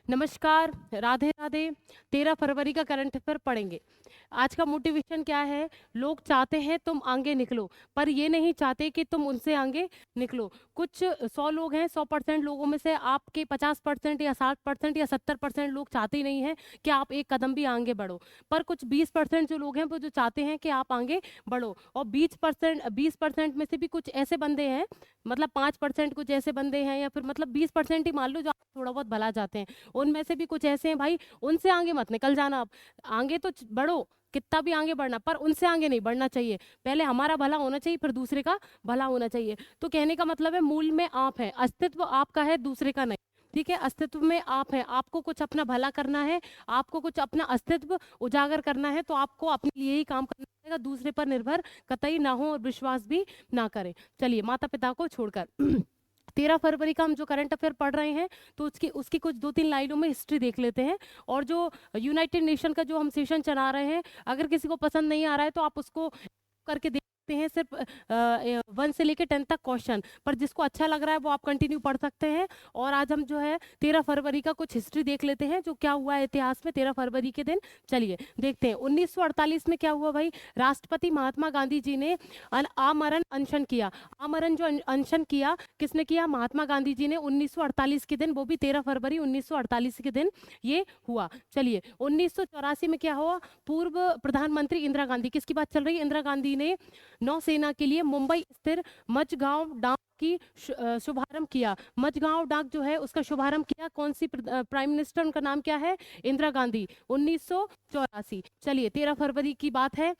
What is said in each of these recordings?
नमस्कार, राधे राधे। 13 फरवरी का current affair पढ़ेंगे। आज का मोटिवेशन क्या है? लोग चाहते हैं तुम आगे निकलो, पर ये नहीं चाहते कि तुम उनसे आगे निकलो। कुछ 100 लोग हैं, 100% लोगों में से आपके 50% या 60% या 70% लोग चाहते ही नहीं हैं कि आप एक कदम भी आगे बढ़ो। पर कुछ 20% जो लोग हैं वो जो चाहते हैं कि आप आगे बढ़ो, और 20% में से भी कुछ ऐसे बंदे हैं, मतलब 5% कुछ ऐसे बंदे हैं, या फिर मतलब 20% ही मान लो, जो आप थोड़ा बहुत भला चाहते हैं। उनमें से भी कुछ ऐसे हैं भाई, उनसे आगे मत निकल जाना आप। आगे तो बढ़ो, कितना भी आगे बढ़ना, पर उनसे आगे नहीं बढ़ना चाहिए। पहले हमारा भला होना चाहिए, फिर दूसरे का भला होना चाहिए। तो कहने का मतलब है, मूल में आप है, अस्तित्व आपका है, दूसरे का नहीं। ठीक है, अस्तित्व में आप है, आपको कुछ अपना भला करना है, आपको कुछ अपना अस्तित्व उजागर करना है, तो आपको अपने लिए ही काम करना पड़ेगा, दूसरे पर निर्भर कतई ना हो और विश्वास भी ना करें। चलिए, माता पिता को छोड़कर 13 फरवरी का हम जो करंट अफेयर पढ़ रहे हैं, तो उसकी उसकी कुछ 2-3 लाइनों में हिस्ट्री देख लेते हैं। और जो यूनाइटेड नेशन का जो हम सेशन चला रहे हैं, अगर किसी को पसंद नहीं आ रहा है तो आप उसको करके देखते हैं। सिर्फ 1 से लेके 10 तक क्वेश्चन, पर जिसको अच्छा लग रहा है वो आप कंटिन्यू पढ़ सकते हैं। और आज हम जो है 13 फरवरी का कुछ हिस्ट्री देख लेते हैं, जो क्या हुआ है इतिहास में 13 फरवरी के दिन। चलिए देखते हैं। 1948 में क्या हुआ भाई? राष्ट्रपति महात्मा गांधी जी ने आमरण अनशन किया। आमरण जो अनशन किया, किसने किया? महात्मा गांधी जी ने, 1948 के दिन, वो भी 13 फरवरी 1948 के दिन ये हुआ। चलिए, 1984 में क्या हुआ? पूर्व प्रधानमंत्री इंदिरा गांधी, किसकी बात चल रही है? इंदिरा गांधी ने नौसेना के लिए मुंबई स्थिर मझगांव डाक की शुभारंभ किया। मझगांव डाक जो है उसका शुभारंभ किया। कौन सी प्राइम मिनिस्टर, उनका नाम क्या है? इंदिरा गांधी, 1984। चलिए, 13 फरवरी की बात है।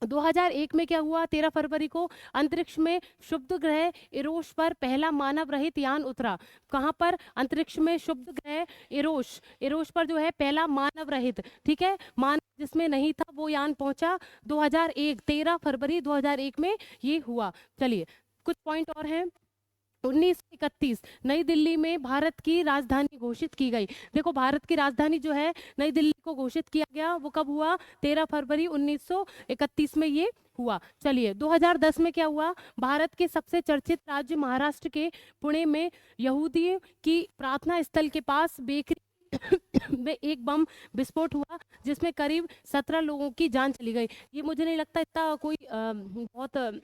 2001 में क्या हुआ? 13 फरवरी को अंतरिक्ष में शुभ ग्रह इरोश पर पहला मानव रहित यान उतरा। कहां पर? अंतरिक्ष में शुभ ग्रह इरोश, इरोश पर जो है पहला मानव रहित, ठीक है, मानव जिसमें नहीं था, वो यान पहुंचा। 2001, 13 फरवरी 2001 में ये हुआ। चलिए, कुछ पॉइंट और हैं। 1931 नई दिल्ली में भारत की राजधानी घोषित की गई। देखो, भारत की राजधानी जो है नई दिल्ली को घोषित किया गया, वो कब हुआ? 13 फरवरी 1931 में ये हुआ। चलिए, 2010 में क्या हुआ? भारत के सबसे चर्चित राज्य महाराष्ट्र के पुणे में यहूदियों की प्रार्थना स्थल के पास बेकरी में एक बम विस्फोट हुआ, जिसमें करीब 17 लोगों की जान चली गई। ये मुझे नहीं लगता इतना कोई बहुत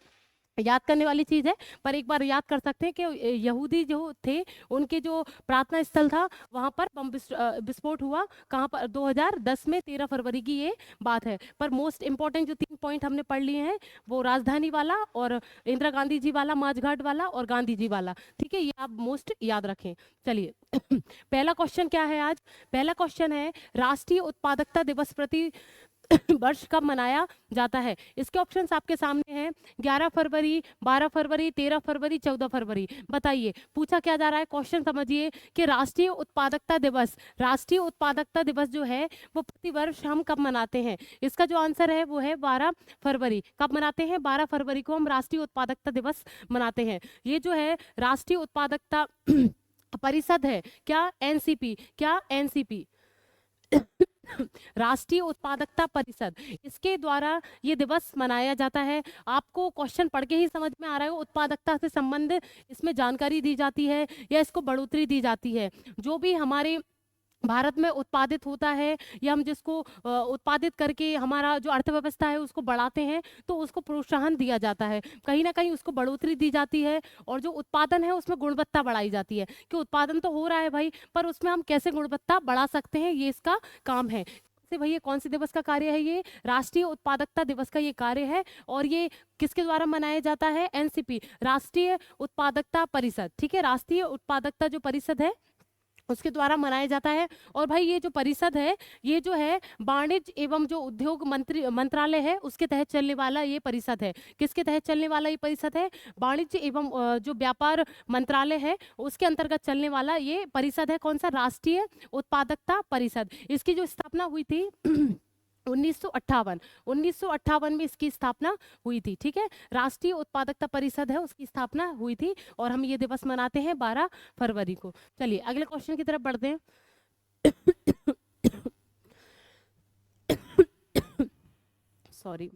याद करने वाली चीज है, पर एक बार याद कर सकते हैं कि यहूदी जो थे, उनके जो प्रार्थना स्थल था, वहां पर बम विस्फोट हुआ। कहाँ पर? 2010 में, 13 फरवरी की ये बात है। पर मोस्ट इंपॉर्टेंट जो 3 पॉइंट हमने पढ़ लिए हैं, वो राजधानी वाला, और इंदिरा गांधी जी वाला, माझघाट वाला, और गांधी जी वाला, ठीक है, ये आप मोस्ट याद रखें। चलिए पहला क्वेश्चन क्या है आज? पहला क्वेश्चन है, राष्ट्रीय उत्पादकता दिवस प्रति वर्ष कब मनाया जाता है? इसके ऑप्शंस आपके सामने हैं। 11 फरवरी, 12 फरवरी, 13 फरवरी, 14 फरवरी। बताइए, पूछा क्या जा रहा है? क्वेश्चन समझिए कि राष्ट्रीय उत्पादकता दिवस, राष्ट्रीय उत्पादकता दिवस जो है वो प्रतिवर्ष हम कब मनाते हैं? इसका जो आंसर है वो है 12 फरवरी। कब मनाते हैं? 12 फरवरी को हम राष्ट्रीय उत्पादकता दिवस मनाते हैं। ये जो है राष्ट्रीय उत्पादकता परिषद है, क्या? एनसीपी, क्या? एनसीपी राष्ट्रीय उत्पादकता परिषद, इसके द्वारा ये दिवस मनाया जाता है। आपको क्वेश्चन पढ़ के ही समझ में आ रहा है, उत्पादकता से संबंध इसमें जानकारी दी जाती है या इसको बढ़ोतरी दी जाती है। जो भी हमारे भारत में उत्पादित होता है, या हम जिसको उत्पादित करके हमारा जो अर्थव्यवस्था है उसको बढ़ाते हैं, तो उसको प्रोत्साहन दिया जाता है, कहीं ना कहीं उसको बढ़ोतरी दी जाती है। और जो उत्पादन है उसमें गुणवत्ता बढ़ाई जाती है, कि उत्पादन तो हो रहा है भाई, पर उसमें हम कैसे गुणवत्ता बढ़ा सकते हैं, ये इसका काम है। से भैया, कौन से दिवस का कार्य है ये? राष्ट्रीय उत्पादकता दिवस का ये कार्य है। और ये किसके द्वारा मनाया जाता है? एनसीपी, राष्ट्रीय उत्पादकता परिषद, ठीक है, राष्ट्रीय उत्पादकता जो परिषद है उसके द्वारा मनाया जाता है। और भाई, ये जो परिषद है, ये जो है वाणिज्य एवं जो उद्योग मंत्रालय है उसके तहत चलने वाला ये परिषद है। किसके तहत चलने वाला ये परिषद है? वाणिज्य एवं जो व्यापार मंत्रालय है उसके अंतर्गत चलने वाला ये परिषद है। कौन सा? राष्ट्रीय उत्पादकता परिषद। इसकी जो स्थापना हुई थी 1958, 1958 में इसकी स्थापना हुई थी, ठीक है। राष्ट्रीय उत्पादकता परिषद है, उसकी स्थापना हुई थी, और हम ये दिवस मनाते हैं 12 फरवरी को। चलिए, अगले क्वेश्चन की तरफ बढ़ते हैं। सॉरी।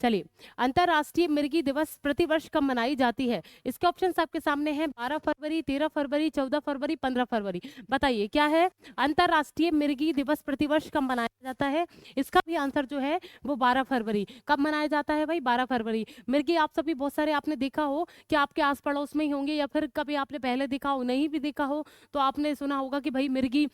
चलिए, अंतर्राष्ट्रीय मिर्गी दिवस प्रतिवर्ष कब मनाई जाती है? इसके ऑप्शंस आपके सामने हैं, 12 फरवरी, 13 फरवरी, 14 फरवरी, 15 फरवरी। बताइए क्या है? अंतर्राष्ट्रीय मिर्गी दिवस प्रतिवर्ष कब मनाया जाता है? इसका भी आंसर जो है वो 12 फरवरी। कब मनाया जाता है भाई? 12 फरवरी। मिर्गी आप सभी बहुत सारे आपने देखा हो कि आपके आस पड़ोस में ही होंगे, या फिर कभी आपने पहले देखा हो, नहीं भी देखा हो तो आपने सुना होगा कि भाई मिर्गी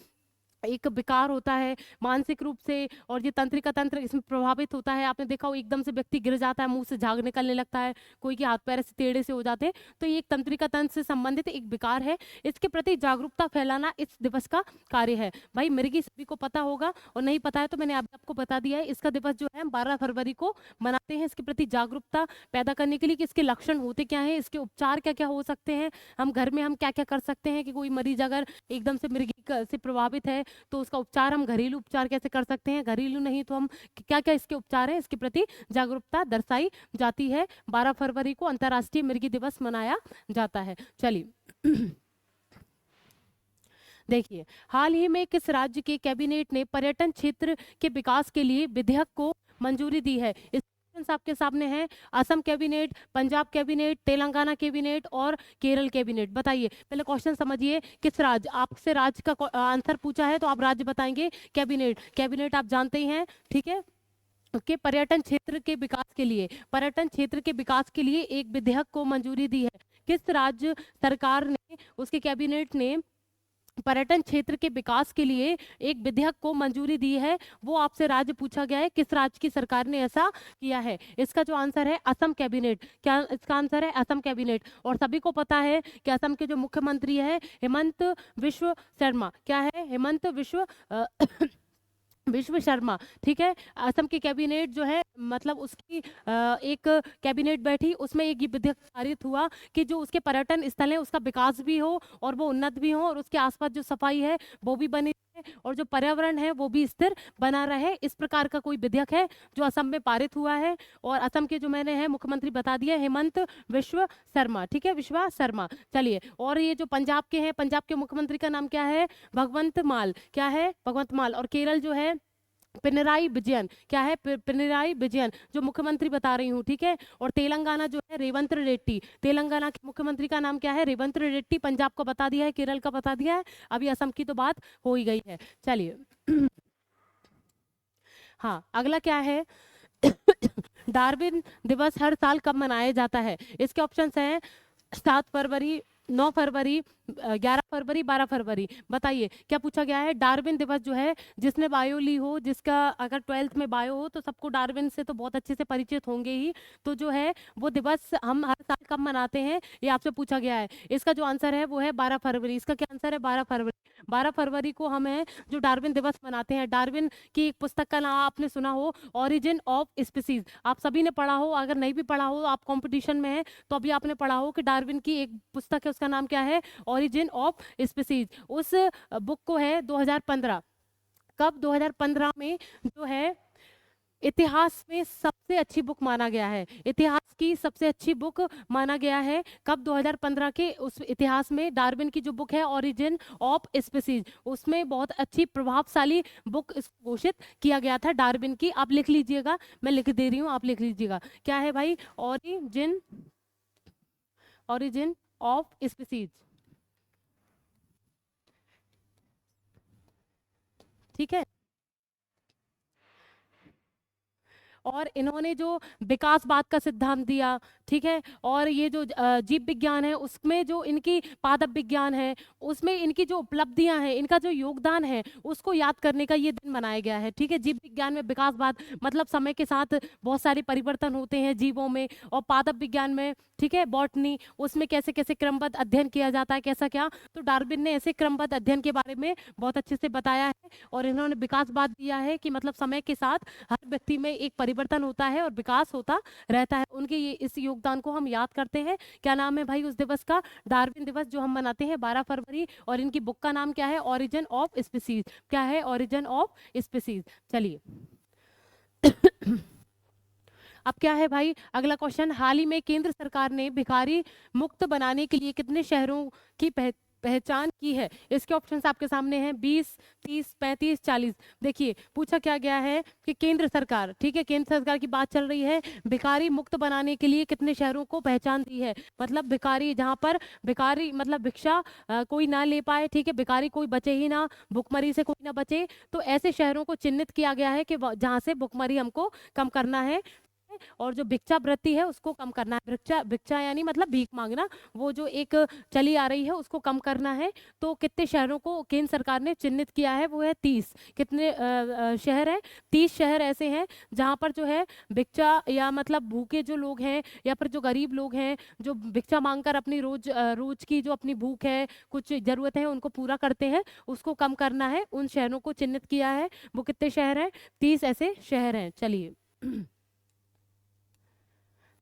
एक विकार होता है मानसिक रूप से, और ये तंत्रिका तंत्र इसमें प्रभावित होता है। आपने देखा हो एकदम से व्यक्ति गिर जाता है, मुंह से झाग निकलने लगता है, कोई के हाथ पैर ऐसे टेढ़े से हो जाते हैं, तो ये एक तंत्रिका तंत्र से संबंधित एक विकार है। इसके प्रति जागरूकता फैलाना इस दिवस का कार्य है। भाई मिर्गी सभी को पता होगा, और नहीं पता है तो मैंने अभी आपको बता दिया है। इसका दिवस जो है 12 फरवरी को मनाते हैं, इसके प्रति जागरूकता पैदा करने के लिए कि इसके लक्षण होते क्या हैं, इसके उपचार क्या क्या हो सकते हैं, हम घर में हम क्या क्या कर सकते हैं कि कोई मरीज अगर एकदम से मिर्गी से प्रभावित है तो उसका उपचार हम घरेलू उपचार कैसे कर सकते हैं, घरेलू नहीं तो हम क्या क्या इसके उपचार हैं, इसके प्रति जागरूकता दर्शाई जाती है। 12 फरवरी को अंतर्राष्ट्रीय मिर्गी दिवस मनाया जाता है। चलिए देखिए, हाल ही में किस राज्य के कैबिनेट ने पर्यटन क्षेत्र के विकास के लिए विधेयक को मंजूरी दी है? इस ऑप्शंस आपके सामने हैं, Assam cabinet, Punjab cabinet, Telangana cabinet और केरल कैबिनेट। बताइए, पहले क्वेश्चन समझिए, किस राज्य, आपसे राज्य का आंसर पूछा है तो आप राज्य बताएंगे। कैबिनेट, कैबिनेट आप जानते ही हैं, ठीक है, के पर्यटन क्षेत्र के विकास के लिए, पर्यटन क्षेत्र के विकास के लिए एक विधेयक को मंजूरी दी है। किस राज्य सरकार ने, उसके कैबिनेट ने पर्यटन क्षेत्र के विकास के लिए एक विधेयक को मंजूरी दी है? वो आपसे राज्य पूछा गया है, किस राज्य की सरकार ने ऐसा किया है? इसका जो आंसर है असम कैबिनेट। क्या इसका आंसर है? असम कैबिनेट। और सभी को पता है कि असम के जो मुख्यमंत्री है हेमंत विश्व शर्मा, क्या है? हेमंत विश्व शर्मा, ठीक है। असम की कैबिनेट जो है, मतलब उसकी एक कैबिनेट बैठी, उसमें एक ये विधेयक पारित हुआ कि जो उसके पर्यटन स्थल है उसका विकास भी हो और वो उन्नत भी हो, और उसके आसपास जो सफाई है वो भी बनी रहे, और जो पर्यावरण है वो भी स्थिर बना रहे। इस प्रकार का कोई विधेयक है जो असम में पारित हुआ है, और असम के जो मैंने है मुख्यमंत्री बता दिया, हेमंत विश्व शर्मा, ठीक है, विश्वा शर्मा। चलिए, और ये जो पंजाब के हैं, पंजाब के मुख्यमंत्री का नाम क्या है? भगवंत मान, क्या है? भगवंत मान। और केरल जो है पिनराई विजयन, क्या है? पिनराई विजयन जो मुख्यमंत्री बता रही हूँ, ठीक है। और तेलंगाना जो है रेवंत रेड्डी, तेलंगाना के मुख्यमंत्री का नाम क्या है? रेवंत रेड्डी। पंजाब का बता दिया है, केरल का बता दिया है, अभी असम की तो बात हो ही गई है। चलिए हाँ, अगला क्या है? डार्विन दिवस हर साल कब मनाया जाता है? इसके ऑप्शंस हैं 7 फरवरी, 9 फरवरी, 11 फरवरी, 12 फरवरी। बताइए क्या पूछा गया है? डार्विन दिवस जो है, जिसने बायो ली हो, जिसका अगर 12th में बायो हो तो सबको डार्विन से तो बहुत अच्छे से परिचित होंगे ही, तो जो है वो दिवस हम हर साल कब मनाते हैं, ये आपसे पूछा गया है। इसका जो आंसर है वो है 12 फरवरी। इसका क्या आंसर है? 12 फरवरी। 12 फरवरी को हम है जो डार्विन दिवस मनाते हैं। डार्विन की एक पुस्तक का नाम आपने सुना हो, ऑरिजिन ऑफ स्पीसीज। आप सभी ने पढ़ा हो, अगर नहीं भी पढ़ा हो, आप कंपटीशन में है तो अभी आपने पढ़ा हो कि डार्विन की एक पुस्तक है, उसका नाम क्या है? Origin of species. उस बुक को है 2015, कब? 2015 में जो है इतिहास में सबसे अच्छी बुक माना गया है, इतिहास की सबसे अच्छी बुक माना गया है। कब? 2015 के उस इतिहास में डार्विन की जो बुक है ओरिजिन ऑफ स्पीसीज, उसमें बहुत अच्छी प्रभावशाली बुक घोषित किया गया था डार्विन की। आप लिख लीजिएगा, मैं लिख दे रही हूँ, आप लिख लीजिएगा। क्या है भाई? ओरिजिन, ओरिजिन ऑफ स्पीसीज, ठीक है। और इन्होंने जो विकासवाद का सिद्धांत दिया, ठीक है, और ये जो जीव विज्ञान है उसमें जो इनकी पादप विज्ञान है, उसमें इनकी जो उपलब्धियां हैं, इनका जो योगदान है, उसको याद करने का ये दिन मनाया गया है, ठीक है। जीव विज्ञान में विकासवाद मतलब समय के साथ बहुत सारे परिवर्तन होते हैं जीवों में, और पादप विज्ञान में, ठीक है, बॉटनी, उसमें कैसे कैसे क्रमबद्ध अध्ययन किया जाता है, कैसा क्या, तो डार्विन ने ऐसे क्रमबद्ध अध्ययन के बारे में बहुत अच्छे से बताया है। और इन्होंने विकासवाद दिया है कि मतलब समय के साथ हर व्यक्ति में एक परिवर्तन होता है और विकास होता रहता है। उनके ये इस योगदान को हम याद करते हैं। क्या नाम है भाई उस दिवस का? डार्विन दिवस, जो हम मनाते हैं 12 फरवरी। और इनकी बुक का नाम क्या है? Origin of species. क्या है? Origin of species. चलिए अब क्या है भाई अगला क्वेश्चन? हाल ही में केंद्र सरकार ने भिखारी मुक्त बनाने के लिए कितने शहरों की पहचान की है? इसके ऑप्शंस आपके सामने हैं 20, 30, 35, 40। देखिए पूछा क्या गया है कि केंद्र सरकार, ठीक है, केंद्र सरकार की बात चल रही है, भिखारी मुक्त बनाने के लिए कितने शहरों को पहचान दी है? मतलब भिखारी, जहाँ पर भिखारी मतलब भिक्षा कोई ना ले पाए, ठीक है, भिखारी कोई बचे ही ना, भुखमरी से कोई ना बचे, तो ऐसे शहरों को चिन्हित किया गया है कि जहाँ से भुखमरी हमको कम करना है, और जो भिक्षावृत्ति है उसको कम करना है। भिक्षा भिक्षा यानी मतलब भीख मांगना, वो जो एक चली आ रही है उसको कम करना है। तो कितने शहरों को केंद्र सरकार ने चिन्हित किया है? वो है 30। कितने शहर है? 30 शहर ऐसे हैं जहाँ पर जो है भिक्षा या मतलब भूखे जो लोग हैं या फिर जो गरीब लोग हैं, जो भिक्षा मांगकर अपनी रोज की जो अपनी भूख है, कुछ जरूरतें हैं उनको पूरा करते हैं, उसको कम करना है, उन शहरों को चिन्हित किया है। वो कितने शहर हैं? 30 ऐसे शहर हैं। चलिए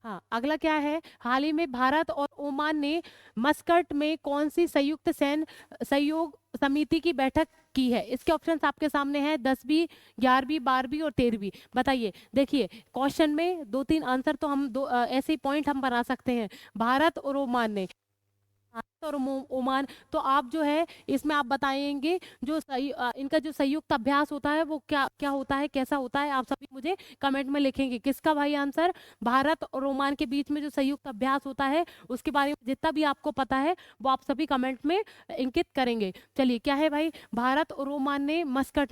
हाँ, अगला क्या है? हाल ही में भारत और ओमान ने मस्कट में कौन सी संयुक्त सैन्य सहयोग समिति की बैठक की है? इसके ऑप्शंस आपके सामने हैं 10वीं, 11वीं, 12वीं और 13वीं। बताइए। देखिए क्वेश्चन में दो तीन आंसर तो हम ऐसे पॉइंट हम बना सकते हैं। भारत और ओमान ने, भारत और ओमान, तो आप जो है इसमें आप बताएंगे जो इनका जो संयुक्त अभ्यास होता है वो क्या क्या होता है, कैसा होता है, आप सभी मुझे कमेंट में लिखेंगे। किसका भाई आंसर? भारत और ओमान के बीच में जो संयुक्त अभ्यास होता है उसके बारे में जितना भी आपको पता है वो आप सभी कमेंट में इंकित करेंगे। चलिए क्या है भाई? भारत और ओमान ने मस्कट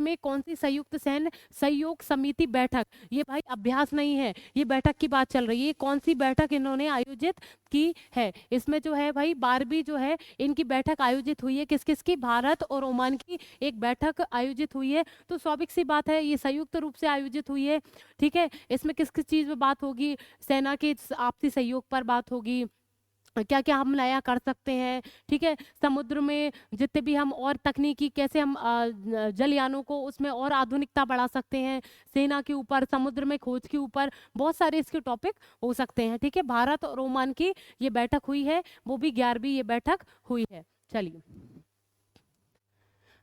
में कौन सी संयुक्त सैन्य सहयोग समिति बैठक, ये भाई अभ्यास नहीं है, ये बैठक की बात चल रही है। कौन सी बैठक इन्होंने आयोजित की है? इसमें जो है भाई 12वीं जो है इनकी बैठक आयोजित हुई है। किस किस की? भारत और ओमान की एक बैठक आयोजित हुई है। तो स्वाभाविक सी बात है ये संयुक्त रूप से आयोजित हुई है, ठीक है। इसमें किस किस चीज पे बात होगी? सेना के आपसी सहयोग पर बात होगी, क्या क्या हम नया कर सकते हैं, ठीक है, समुद्र में जितने भी हम और तकनीकी कैसे हम जलयानों को उसमें और आधुनिकता बढ़ा सकते हैं, सेना के ऊपर, समुद्र में खोज के ऊपर, बहुत सारे इसके टॉपिक हो सकते हैं, ठीक है। भारत और ओमान की ये बैठक हुई है, वो भी 11वीं ये बैठक हुई है। चलिए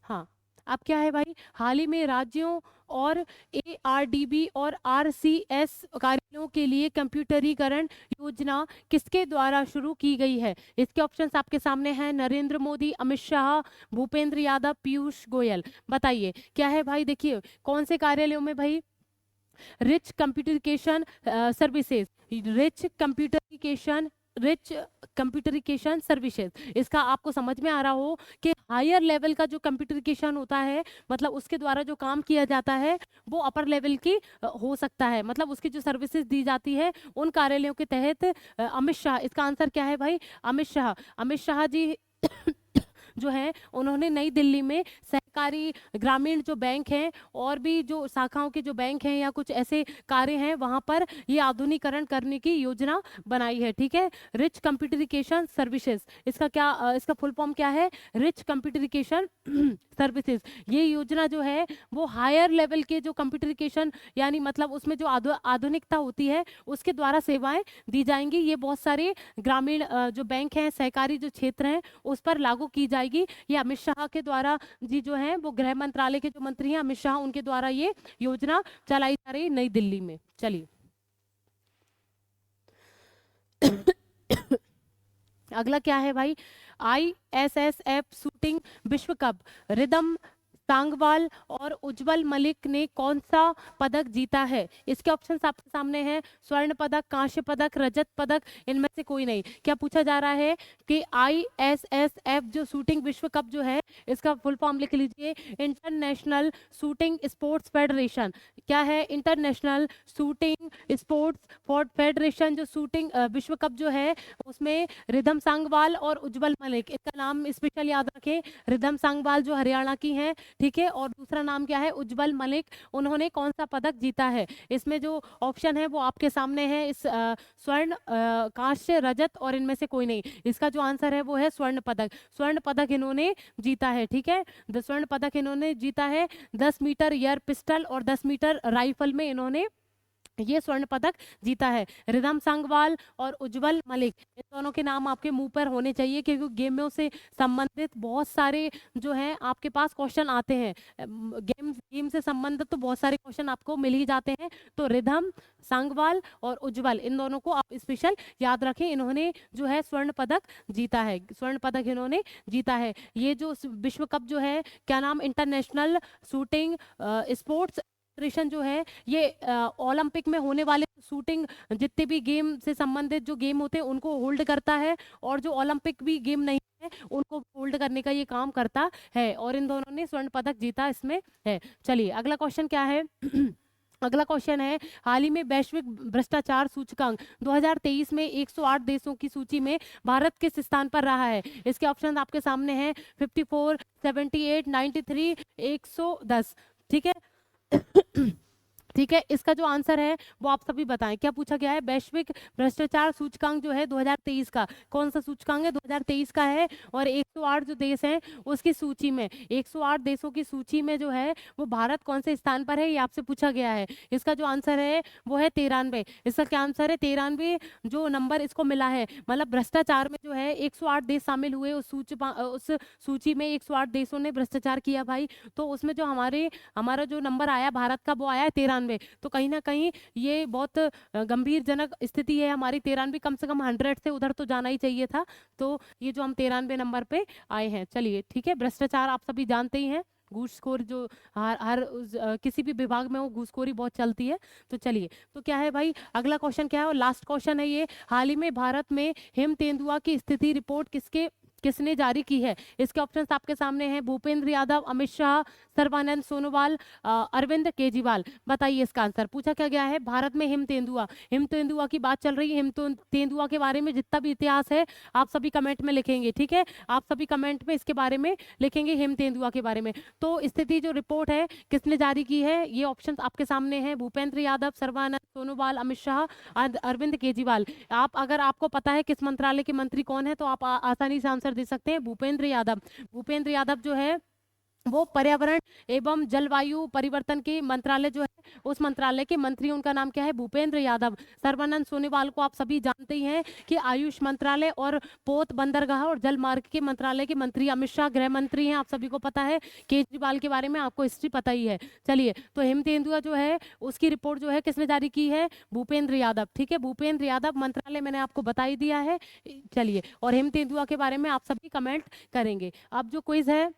हाँ, अब क्या है भाई? हाल ही में राज्यों और एआरडीबी और आरसीएस कार्यालयों के लिए कंप्यूटरीकरण योजना किसके द्वारा शुरू की गई है? इसके ऑप्शंस आपके सामने हैं नरेंद्र मोदी, अमित शाह, भूपेंद्र यादव, पीयूष गोयल। बताइए क्या है भाई? देखिए कौन से कार्यालयों में भाई? Rich computerization services, rich computerization rich computerization services. इसका आपको समझ में आ रहा हो कि हायर लेवल का जो कंप्यूटरिकेशन होता है, मतलब उसके द्वारा जो काम किया जाता है वो अपर लेवल की हो सकता है, मतलब उसकी जो सर्विसेज दी जाती है उन कार्यालयों के तहत अमित शाह, इसका आंसर क्या है भाई? अमित शाह जी जो है उन्होंने नई दिल्ली में सहकारी ग्रामीण जो बैंक हैं और भी जो शाखाओं के जो बैंक हैं या कुछ ऐसे कार्य हैं वहां पर ये आधुनिकीकरण करने की योजना बनाई है, ठीक है। रिच कंप्यूटरिकेशन सर्विसेज, इसका क्या इसका फुल फॉर्म क्या है? Rich computerization services. ये योजना जो है वो हायर लेवल के जो कंप्यूटरिकेशन यानी मतलब उसमें जो आधुनिकता होती है उसके द्वारा सेवाएं दी जाएंगी। ये बहुत सारे ग्रामीण जो बैंक हैं, सहकारी जो क्षेत्र हैं उस पर लागू की जाएगी। ये अमित शाह के द्वारा जी जो है वो गृह मंत्रालय के जो मंत्री हैं अमित शाह, उनके द्वारा ये योजना चलाई जा रही है नई दिल्ली में। चलिए अगला क्या है भाई? आईएसएसएफ शूटिंग विश्व कप रिदम सांगवाल और उज्जवल मलिक ने कौन सा पदक जीता है? इसके ऑप्शंस आपके सामने हैं स्वर्ण पदक, कांस्य पदक, रजत पदक, इनमें से कोई नहीं। क्या पूछा जा रहा है कि आईएसएसएफ जो शूटिंग विश्व कप जो है इसका फुल फॉर्म लिख लीजिए, इंटरनेशनल शूटिंग स्पोर्ट्स फेडरेशन। क्या है? International shooting sports federation. जो शूटिंग विश्व कप जो है उसमें रिधम सांगवाल और उज्जवल मलिक, इसका नाम स्पेशल याद रखें। रिधम सांगवाल जो हरियाणा की हैं, ठीक है, और दूसरा नाम क्या है? उज्जवल मलिक। उन्होंने कौन सा पदक जीता है? इसमें जो ऑप्शन है वो आपके सामने है, इस स्वर्ण, कांस्य, रजत और इनमें से कोई नहीं। इसका जो आंसर है वो है स्वर्ण पदक। स्वर्ण पदक इन्होंने जीता है, ठीक है। स्वर्ण पदक इन्होंने जीता है 10 मीटर एयर पिस्टल और 10 मीटर राइफल में इन्होंने ये स्वर्ण पदक जीता है। रिधम सांगवाल और उज्जवल मलिक, इन दोनों के नाम आपके मुंह पर होने चाहिए, क्योंकि गेमों से संबंधित बहुत सारे जो हैं आपके पास क्वेश्चन आते हैं। गेम से संबंधित तो बहुत सारे क्वेश्चन आपको मिल ही जाते हैं। तो रिधम सांगवाल और उज्जवल, इन दोनों को आप स्पेशल याद रखें। इन्होंने जो है स्वर्ण पदक जीता है, स्वर्ण पदक इन्होंने जीता है। ये जो विश्व कप जो है, क्या नाम, इंटरनेशनल शूटिंग स्पोर्ट्स फेडरेशन जो है, ये ओलंपिक में होने वाले शूटिंग, जितने भी गेम से संबंधित जो गेम होते हैं उनको होल्ड करता है, और जो ओलंपिक भी गेम नहीं है उनको होल्ड करने का ये काम करता है। और इन दोनों ने स्वर्ण पदक जीता इसमें है। चलिए अगला क्वेश्चन क्या है। अगला क्वेश्चन है, हाल ही में वैश्विक भ्रष्टाचार सूचकांक 2023 में 108 देशों की सूची में भारत किस स्थान पर रहा है? इसके ऑप्शन आपके सामने हैं, 54, 78, 93, 110। ठीक है। ठीक है, इसका जो आंसर है वो आप सभी बताएं। क्या पूछा गया है? वैश्विक भ्रष्टाचार सूचकांक जो है 2023 का, कौन सा सूचकांक है? 2023 का है। और 108 जो देश हैं उसकी सूची में, 108 देशों की सूची में जो है वो भारत कौन से स्थान पर है, ये आपसे पूछा गया है। इसका जो आंसर है वो है 93। इसका क्या आंसर है? 93 जो नंबर इसको मिला है। मतलब भ्रष्टाचार में जो है 108 देश शामिल हुए उस सूची में 108 देशों ने भ्रष्टाचार किया भाई। तो उसमें जो हमारा जो नंबर आया भारत का, वो आया है 93। तो कहीं ना कहीं ये बहुत गंभीरजनक स्थिति है हमारी। 93 कम से कम 100 से उधर तो जाना ही चाहिए था। तो ये जो हम 93 नंबर पे आए हैं। चलिए ठीक है, भ्रष्टाचार आप सभी जानते ही हैं, घूसखोर जो किसी भी विभाग में हो, घूसखोरी बहुत चलती है। तो चलिए, तो क्या है भाई, अगला क्वेश्चन क्या है, और लास्ट क्वेश्चन है ये, हाल ही में भारत में हिम तेंदुआ की स्थिति रिपोर्ट किसने जारी की है? इसके ऑप्शंस आपके सामने हैं, भूपेंद्र यादव, अमित शाह, सर्बानंद सोनोवाल, अरविंद केजरीवाल। बताइए इसका आंसर। पूछा क्या गया है? भारत में हिम तेंदुआ की बात चल रही है। हिम तेंदुआ के बारे में जितना भी इतिहास है आप सभी कमेंट में लिखेंगे, ठीक है? आप सभी कमेंट में इसके बारे में लिखेंगे, हिम तेंदुआ के बारे में। तो स्थिति जो रिपोर्ट है किसने जारी की है? ये ऑप्शन आपके सामने है, भूपेंद्र यादव, सर्बानंद सोनोवाल, अमित शाह, अरविंद केजरीवाल। अगर आपको पता है किस मंत्रालय के मंत्री कौन है तो आप आसानी से आंसर दे सकते हैं, भूपेंद्र यादव। भूपेंद्र यादव जो है वो पर्यावरण एवं जलवायु परिवर्तन के मंत्रालय जो है, उस मंत्रालय के मंत्री, उनका नाम क्या है? भूपेंद्र यादव। सर्बानंद सोनोवाल को आप सभी जानते ही हैं कि आयुष मंत्रालय और पोत बंदरगाह और जल मार्ग के मंत्रालय के मंत्री। अमित शाह गृह मंत्री हैं, आप सभी को पता है। केजरीवाल के बारे में आपको हिस्ट्री पता ही है। चलिए, तो हिम तेंदुआ जो है उसकी रिपोर्ट जो है किसने जारी की है? भूपेंद्र यादव। ठीक है, भूपेंद्र यादव मंत्रालय मैंने आपको बता ही दिया है। चलिए, और हिम तेंदुआ के बारे में आप सभी कमेंट करेंगे। अब जो क्विज है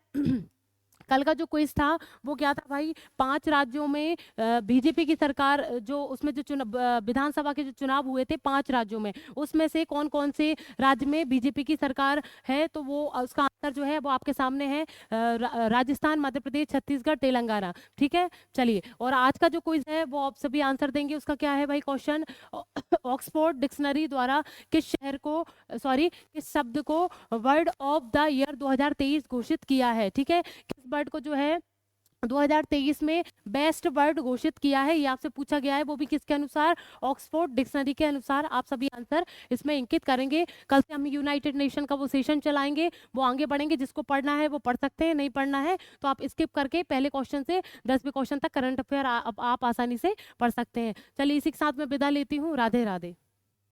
कल का जो क्विज था वो क्या था भाई? 5 राज्यों में बीजेपी की सरकार, जो उसमें जो विधानसभा के जो चुनाव हुए थे 5 राज्यों में, उसमें से कौन कौन से राज्य में बीजेपी की सरकार है? तो वो उसका आंसर जो है वो आपके सामने है, राजस्थान, मध्य प्रदेश, छत्तीसगढ़, तेलंगाना। ठीक है, चलिए, और आज का जो क्विज है वो आप सभी आंसर देंगे। उसका क्या है भाई क्वेश्चन? ऑक्सफोर्ड डिक्शनरी द्वारा किस शब्द को वर्ड ऑफ द ईयर 2023 घोषित किया है? ठीक है, किस वर्ड को जो है 2023 में बेस्ट वर्ड घोषित किया है, ये आपसे पूछा गया है। वो भी किसके अनुसार? ऑक्सफोर्ड डिक्शनरी के अनुसार। आप सभी आंसर इसमें इंकित करेंगे। कल से हम यूनाइटेड नेशन का वो सेशन चलाएंगे, वो आगे बढ़ेंगे। जिसको पढ़ना है वो पढ़ सकते हैं, नहीं पढ़ना है तो आप स्किप करके पहले क्वेश्चन से 10वें क्वेश्चन तक करंट अफेयर आप आसानी से पढ़ सकते हैं। चलिए, इसी के साथ मैं विदा लेती हूँ। राधे राधे।